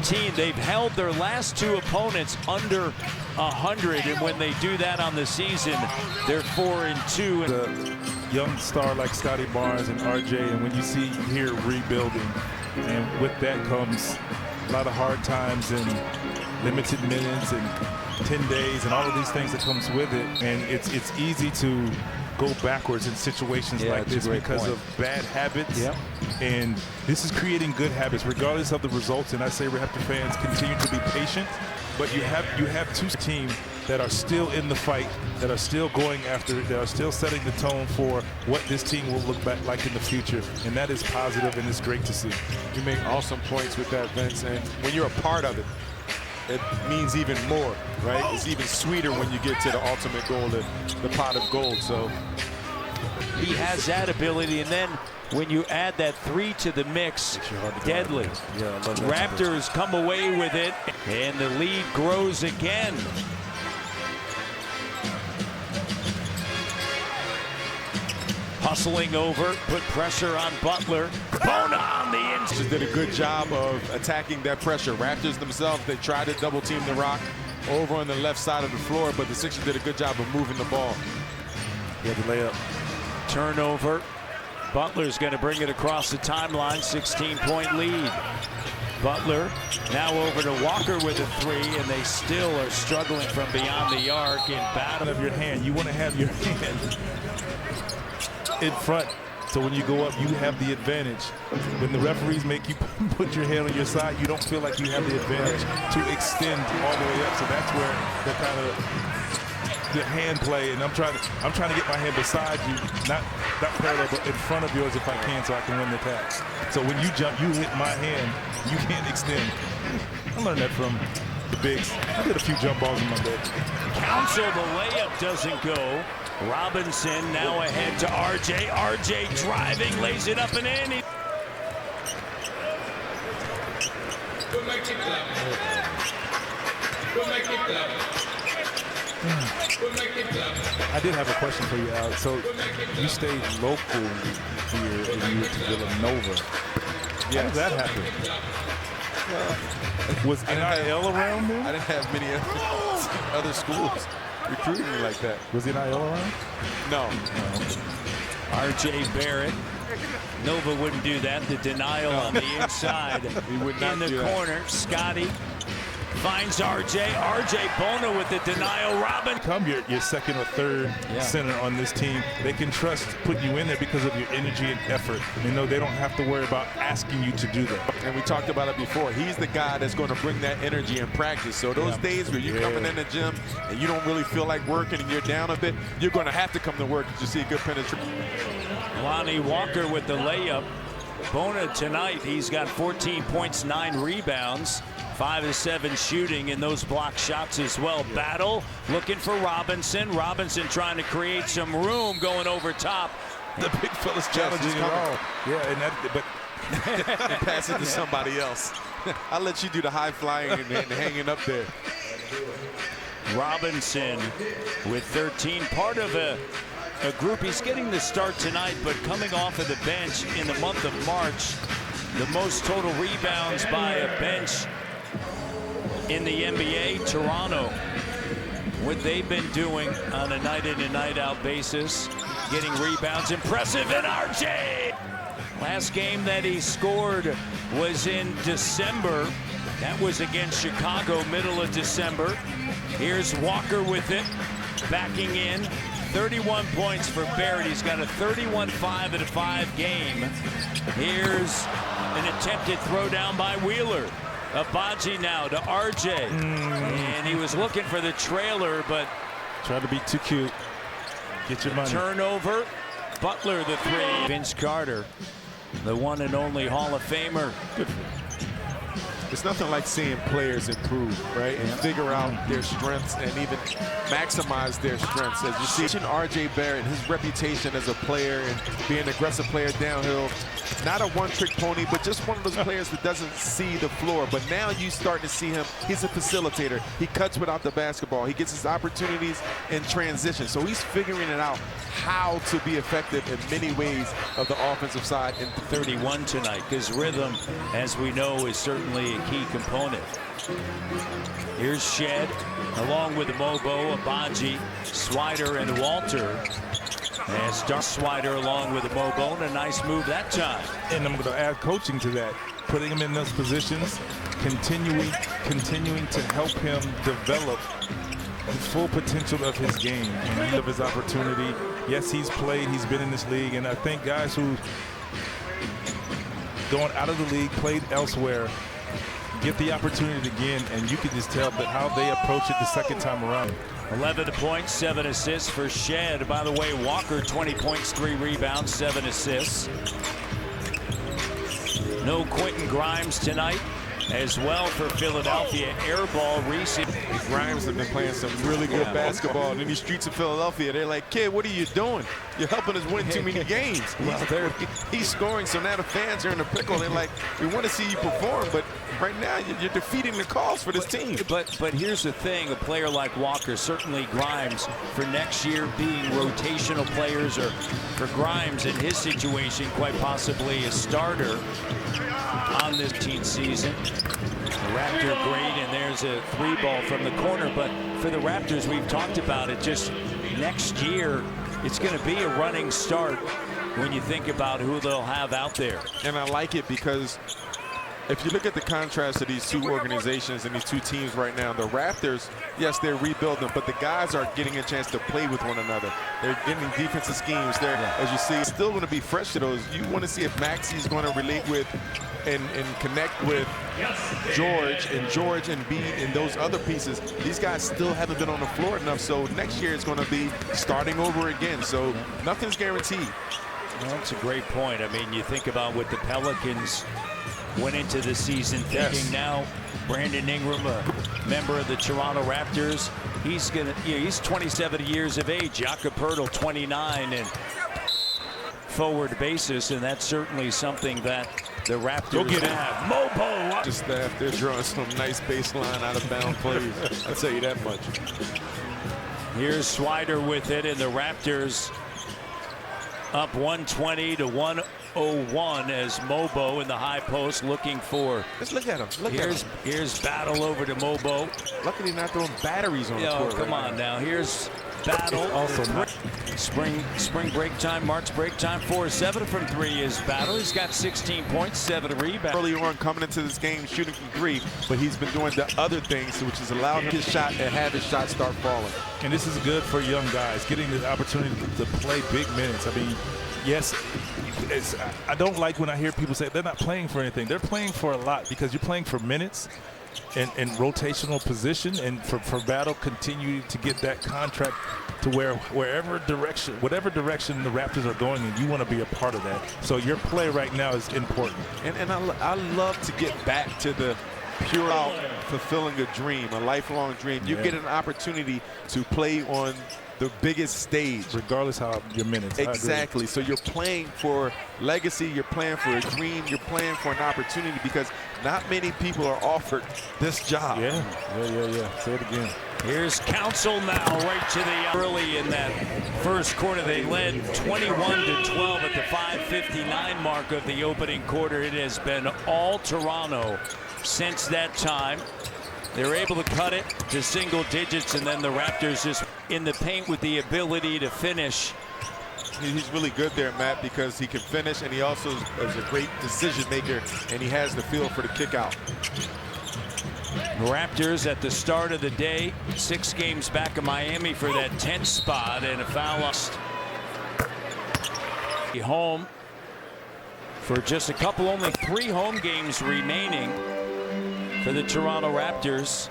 17. They've held their last two opponents under 100, and when they do that on the season, they're 4-2. The young star like Scotty Barnes and RJ, and when you see here rebuilding, and with that comes a lot of hard times and limited minutes and 10 days and all of these things that comes with it, and it's easy to go backwards in situations like this because of bad habits. Yep. And this is creating good habits regardless of the results. And I say Raptor fans, continue to be patient, but you have two teams that are still in the fight, that are still going after it, that are still setting the tone for what this team will look back like in the future, and that is positive, and it's great to see. You make awesome points with that, Vince, and when you're a part of it, it means even more, right? It's even sweeter when you get to the ultimate goal, the pot of gold. So he has that ability, and then when you add that 3 to the mix, deadly. Yeah, I love that. Raptors come away with it, and the lead grows again. Hustling over, put pressure on Butler. Bona on the inside. Just did a good job of attacking that pressure. Raptors themselves, they tried to double team the Rock over on the left side of the floor, but the Sixers did a good job of moving the ball. He had the layup. Turnover. Butler's going to bring it across the timeline. 16-point lead. Butler now over to Walker with a 3, and they still are struggling from beyond the arc in battle. Of your hand, you want to have your hand in front, so when you go up, you have the advantage. When the referees make you put your hand on your side, you don't feel like you have the advantage to extend all the way up. So that's where the kind of the hand play, and I'm trying to get my hand beside you, not parallel, but in front of yours if I can, so I can win the tax. So when you jump, you hit my hand, you can't extend. I learned that from the bigs. I did a few jump balls in my day. Counsel, the layup doesn't go. Robinson now ahead to RJ. RJ driving, lays it up and in. I did have a question for you, Alex. So you stayed local here and you went to Villanova. How did that happen? Was NIL around there? I didn't have many other schools recruiting me like that. Was NIL around? No. RJ Barrett. Nova wouldn't do that. The denial on the inside. He would not in the do corner. That. Scotty finds RJ. RJ Bona with the denial. Robin. Come your second or third center on this team. They can trust putting you in there because of your energy and effort. They know they don't have to worry about asking you to do that. And we talked about it before. He's the guy that's going to bring that energy in practice. So those days where you're coming in the gym and you don't really feel like working and you're down a bit, you're going to have to come to work because you see a good penetration. Lonnie Walker with the layup. Bona tonight, he's got 14 points, 9 rebounds. 5 of 7 shooting in those block shots as well. Battle looking for Robinson. Robinson trying to create some room going over top. The big fella's challenging it all. Yeah, and pass it to somebody else. I'll let you do the high flying and hanging up there. Robinson with 13, part of a group. He's getting the start tonight, but coming off of the bench in the month of March, the most total rebounds by a bench in the NBA. Toronto, what they've been doing on a night in and night out basis, getting rebounds, impressive. And RJ, last game that he scored was in December. That was against Chicago, middle of December. Here's Walker with it, backing in. 31 points for Barrett. He's got a 31-5 game. Here's an attempted throwdown by Wheeler. Abaji now to RJ. And he was looking for the trailer, but tried to be too cute. Get your money. Turnover. Butler the 3. Vince Carter, the one and only Hall of Famer. Good. It's nothing like seeing players improve, right? And figure out their strengths and even maximize their strengths. As you see, RJ Barrett, his reputation as a player and being an aggressive player downhill, not a one-trick pony, but just one of those players that doesn't see the floor. But now you start to see him. He's a facilitator. He cuts without the basketball. He gets his opportunities in transition. So he's figuring it out how to be effective in many ways of the offensive side. And 31 tonight, because rhythm, as we know, is certainly a key component. Here's Shed, along with Mobo, Abaji, Swider, and Walter. And Swider along with Mobo, and a nice move that time. And I'm going to add coaching to that, putting him in those positions, continuing to help him develop the full potential of his game and of his opportunity. Yes, he's played, he's been in this league, and I think guys who going out of the league, played elsewhere, get the opportunity again, and you can just tell that how they approach it the second time around. 11 points, 7 assists for Shed. By the way, Walker, 20 points, 3 rebounds, 7 assists. No Quentin Grimes tonight as well for Philadelphia. Airball receipt. Grimes have been playing some really good basketball in these streets of Philadelphia. They're like, kid, what are you doing? You're helping us win too many games. He's scoring, so now the fans are in a pickle. They're like, we want to see you perform, but right now you're defeating the cause for this team. But here's the thing, a player like Walker, certainly Grimes, for next year being rotational players, or for Grimes in his situation, quite possibly a starter on this team season. The Raptor great, and there's a 3-ball from the corner. But for the Raptors, we've talked about it, just next year, it's going to be a running start when you think about who they'll have out there. And I like it because if you look at the contrast of these two organizations and these two teams right now, the Raptors, yes, they're rebuilding, but the guys are getting a chance to play with one another. They're getting defensive schemes. They're, as you see, still going to be fresh to those. You want to see if Maxi's going to relate with and connect with George and B and those other pieces. These guys still haven't been on the floor enough, so next year it's going to be starting over again. So nothing's guaranteed. Well, that's a great point. I mean, you think about what the Pelicans went into the season thinking. Now Brandon Ingram, a member of the Toronto Raptors, he's 27 years of age. Jakob Poeltl, 29, and forward basis, and that's certainly something that the Raptors have. Mobo, the staff, they're drawing some nice baseline out of bound plays. I'll tell you that much. Here's Swider with it, and the Raptors up 120 to 101 as Mobo in the high post looking for. Let's look at him. Here's Battle over to Mobo. Luckily not throwing batteries on the court. Come on now. Here's Battle. Also spring break time, March break time. 4-7 from 3 is Battle. He's got 16 points, 7 rebounds. Earlier on, coming into this game, shooting from 3, but he's been doing the other things, which has allowed his shot and have his shot start falling. And this is good for young guys, getting the opportunity to play big minutes. I mean, yes, I don't like when I hear people say they're not playing for anything. They're playing for a lot because you're playing for minutes and rotational position, and for Battle continue to get that contract to whatever direction the Raptors are going in, you want to be a part of that. So your play right now is important. And I love to get back to the pure out fulfilling a dream, a lifelong dream. You get an opportunity to play on the biggest stage, regardless how your minutes. Exactly. So you're playing for legacy, you're playing for a dream, you're playing for an opportunity, because not many people are offered this job. Yeah. Say it again. Here's Council now, right to the early in that first quarter. They led 21-12 at the 5:59 mark of the opening quarter. It has been all Toronto since that time. They're able to cut it to single digits, and then the Raptors just in the paint with the ability to finish. He's really good there, Matt, because he can finish, and he also is a great decision maker, and he has the feel for the kick out. The Raptors at the start of the day, 6 games back of Miami for that 10th spot, and a foul lost. Home for just a couple, only 3 home games remaining for the Toronto Raptors.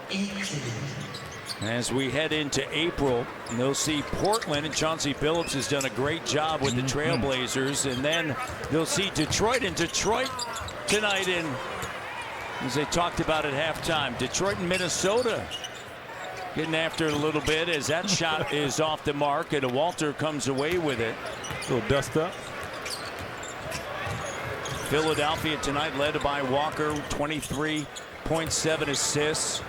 As we head into April, they'll see Portland, and Chauncey Billups has done a great job with the Trailblazers, and then they'll see Detroit tonight in, as they talked about at halftime, Detroit and Minnesota getting after it a little bit as that shot is off the mark, and Walter comes away with it. A little dust up. Philadelphia tonight led by Walker, 23.7 assists.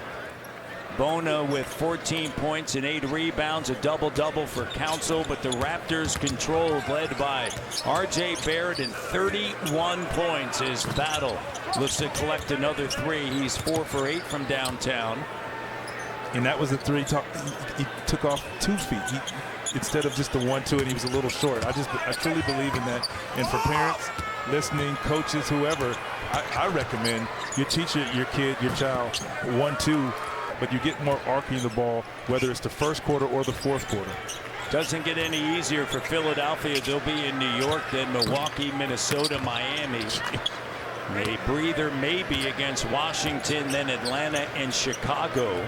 Bona with 14 points and 8 rebounds, a double-double for Council, but the Raptors controlled, led by R.J. Barrett and 31 points as Battle looks to collect another 3. He's 4 for 8 from downtown. And that was a 3. He took off 2 feet. Instead of just the 1-2, and he was a little short. I truly believe in that. And for parents listening, coaches, whoever, I recommend you teach your kid, your child 1-2, but you get more arcing the ball, whether it's the first quarter or the fourth quarter. Doesn't get any easier for Philadelphia. They'll be in New York, then Milwaukee, Minnesota, Miami. A breather maybe against Washington, then Atlanta and Chicago.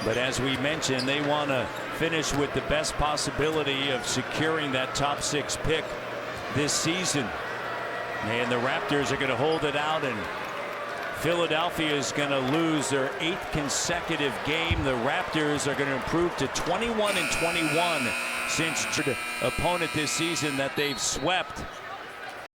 But as we mentioned, they want to finish with the best possibility of securing that top 6 pick this season. And the Raptors are going to hold it out, and Philadelphia is going to lose their 8th consecutive game. The Raptors are going to improve to 21-21 since the opponent this season that they've swept